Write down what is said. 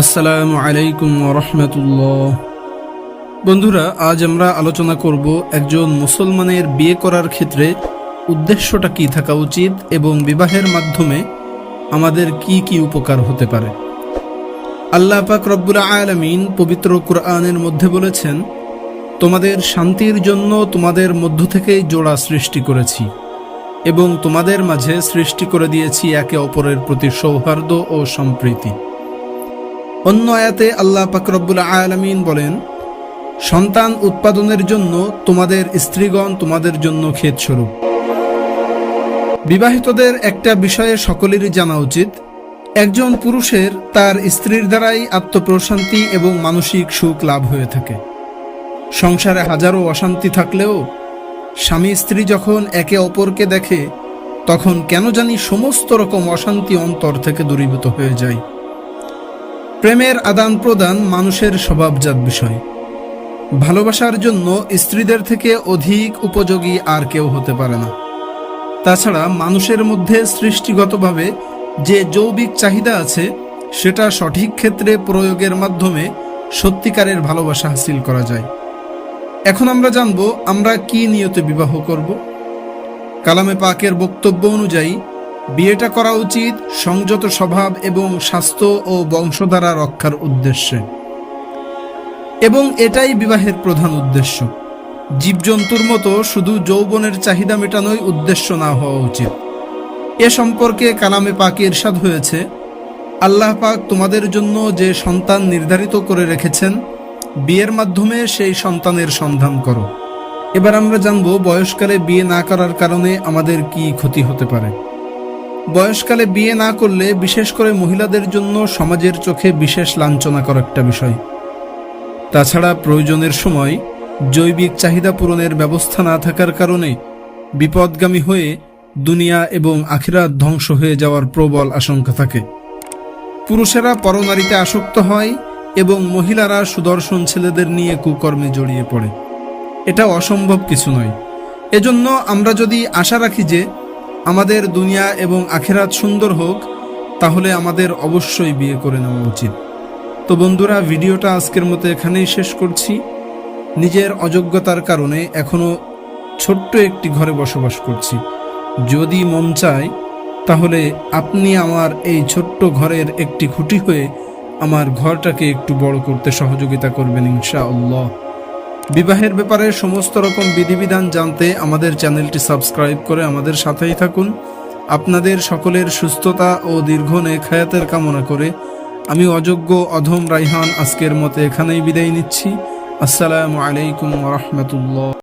আসসালামু আলাইকুম ওয়া রাহমাতুল্লাহ। বন্ধুরা, আজ আমরা আলোচনা করব একজন মুসলমানের বিয়ে করার ক্ষেত্রে উদ্দেশ্যটা কি থাকা উচিত এবং বিবাহের মাধ্যমে আমাদের কি কি উপকার হতে পারে। আল্লাহ পাক রব্বুল আলামিন পবিত্র কুরআনের মধ্যে বলেছেন, তোমাদের শান্তির জন্য তোমাদের মধ্য থেকেই জোড়া সৃষ্টি করেছি এবং তোমাদের মাঝে সৃষ্টি করে দিয়েছি একে অপরের প্রতি সৌহার্দ্য ও সম্প্রীতি। অন্য আয়াতে আল্লাহ পাক রব্বুল আলামিন বলেন, সন্তান উৎপাদনের জন্য তোমাদের স্ত্রীগণ তোমাদের জন্য ক্ষেতস্বরূপ। বিবাহিতদের একটা বিষয়ে সকলেরই জানা উচিত, একজন পুরুষের তার স্ত্রীর দ্বারাই আত্মপ্রশান্তি এবং মানসিক সুখ লাভ হয়ে থাকে। সংসারে হাজারো অশান্তি থাকলেও স্বামী স্ত্রী যখন একে অপরকে দেখে, তখন কেন জানি সমস্ত রকম অশান্তি অন্তর থেকে দূরীভূত হয়ে যায়। প্রেমের আদান প্রদান মানুষের স্বভাবজাত বিষয়। ভালোবাসার জন্য স্ত্রীদের থেকে অধিক উপযোগী আর কেউ হতে পারে না। তাছাড়া মানুষের মধ্যে সৃষ্টিগতভাবে যে যৌবিক চাহিদা আছে, সেটা সঠিক ক্ষেত্রে প্রয়োগের মাধ্যমে সত্যিকারের ভালোবাসা হাসিল করা যায়। এখন আমরা জানব আমরা কি নিয়তে বিবাহ করব। কালামে পাকের বক্তব্য অনুযায়ী বিয়েটা করা উচিত সংযত স্বভাব এবং স্বাস্থ্য ও বংশধারা রক্ষার উদ্দেশ্যে, এবং এটাই বিবাহের প্রধান উদ্দেশ্য। জীবজন্তুর মতো শুধু যৌবনের চাহিদা মেটানোই উদ্দেশ্য না হওয়া উচিত। এ সম্পর্কে কালামে পাকে ইরশাদ হয়েছে, আল্লাহ পাক তোমাদের জন্য যে সন্তান নির্ধারিত করে রেখেছেন, বিয়ের মাধ্যমে সেই সন্তানের সন্ধান করো। এবার আমরা জানব বয়সকালে বিয়ে না করার কারণে আমাদের কি ক্ষতি হতে পারে। বয়সকালে বিয়ে না করলে বিশেষ করে মহিলাদের জন্য সমাজের চোখে বিশেষ লাঞ্ছনাকর একটা বিষয়। তাছাড়া প্রয়োজনের সময় জৈবিক চাহিদা পূরণের ব্যবস্থা না থাকার কারণে বিপদগামী হয়ে দুনিয়া এবং আখিরাত ধ্বংস হয়ে যাওয়ার প্রবল আশঙ্কা থাকে। পুরুষেরা পরনারীতে আসক্ত হয় এবং মহিলারা সুদর্শন ছেলেদের নিয়ে কুকর্মে জড়িয়ে পড়ে। এটা অসম্ভব কিছু নয়। এজন্য আমরা যদি আশা রাখি যে আমাদের দুনিয়া এবং আখিরাত সুন্দর হোক, তাহলে আমাদের অবশ্যই বিয়ে করে নেওয়া উচিত। তো বন্ধুরা, ভিডিওটা আজকের মতো এখানেই শেষ করছি। নিজের অযোগ্যতার কারণে এখনো ছোট্ট একটি ঘরে বসবাস করছি। যদি মন চায় তাহলে আপনি আমার এই ছোট্ট ঘরের একটি খুঁটি হয়ে আমার ঘরটাকে একটু বড় করতে সহযোগিতা করবেন ইনশাআল্লাহ। বিবাহের ব্যাপারে সমস্ত রকম বিধিবিধান জানতে আমাদের চ্যানেলটি সাবস্ক্রাইব করে আমাদের সাথেই থাকুন। আপনাদের সকলের সুস্থতা ও দীর্ঘ নেক হায়াতের কামনা করে আমি অযোগ্য অধম রাইহান আজকের মতো এখানেই বিদায় নিচ্ছি। আসসালামু আলাইকুম ওয়া রাহমাতুল্লাহ।